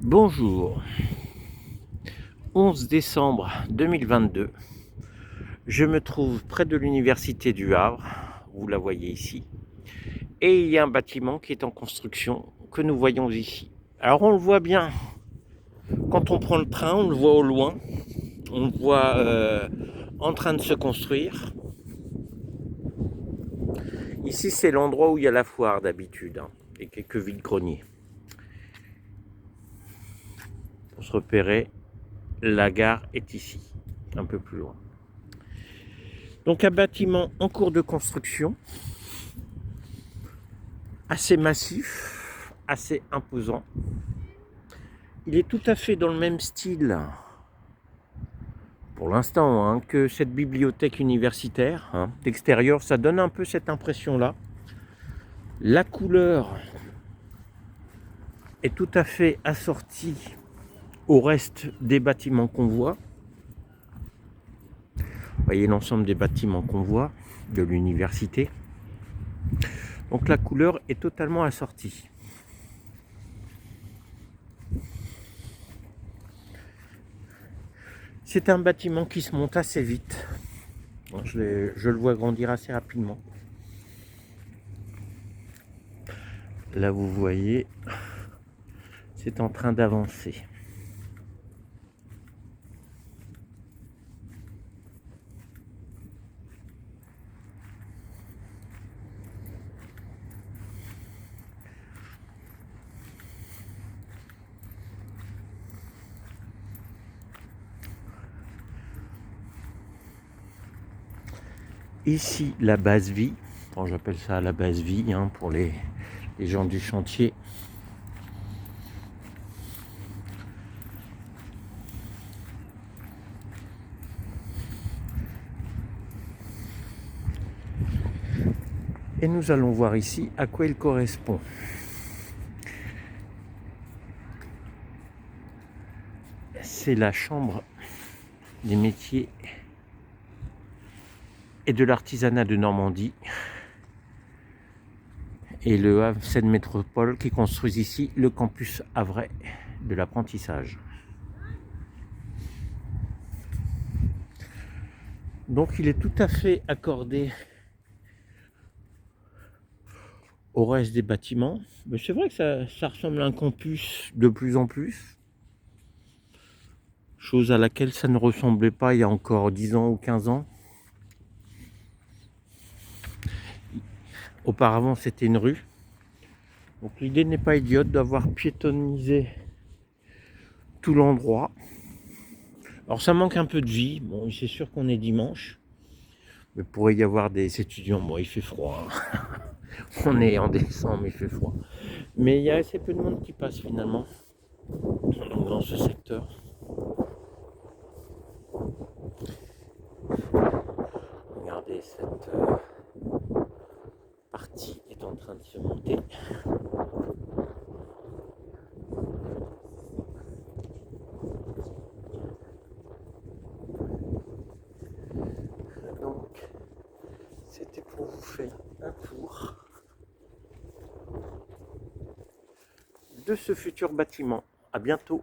Bonjour, 11 décembre 2022, je me trouve près de l'université du Havre, vous la voyez ici, et il y a un bâtiment qui est en construction que nous voyons ici. Alors on le voit bien, quand on prend le train, on le voit au loin, on le voit en train de se construire. Ici c'est l'endroit où il y a la foire d'habitude, et quelques vides-greniers. Pour se repérer, la gare est ici, un peu plus loin. Donc un bâtiment en cours de construction, assez massif, assez imposant. Il est tout à fait dans le même style, pour l'instant, que cette bibliothèque universitaire. D'extérieur, ça donne un peu cette impression-là. La couleur est tout à fait assortie au reste des bâtiments qu'on voit. Vous voyez l'ensemble des bâtiments qu'on voit de l'université. Donc la couleur est totalement assortie. C'est un bâtiment qui se monte assez vite. Je le vois grandir assez rapidement. Là, vous voyez, c'est en train d'avancer. Ici, la base vie. Bon, j'appelle ça la base vie pour les gens du chantier. Et nous allons voir ici à quoi il correspond. C'est la chambre des métiers et de l'artisanat de Normandie et le Havre Seine Métropole qui construisent ici le campus havrais de l'apprentissage. Donc il est tout à fait accordé au reste des bâtiments. Mais c'est vrai que ça ressemble à un campus de plus en plus. Chose à laquelle ça ne ressemblait pas il y a encore 10 ans ou 15 ans. Auparavant, c'était une rue. Donc l'idée n'est pas idiote d'avoir piétonnisé tout l'endroit. Alors ça manque un peu de vie. Bon, c'est sûr qu'on est dimanche. Mais il pourrait y avoir des étudiants. Bon, il fait froid. On est en décembre, il fait froid. Mais il y a assez peu de monde qui passe finalement dans ce secteur. Regardez, cette partie est en train de se monter. Donc, c'était pour vous faire un tour de ce futur bâtiment. À bientôt.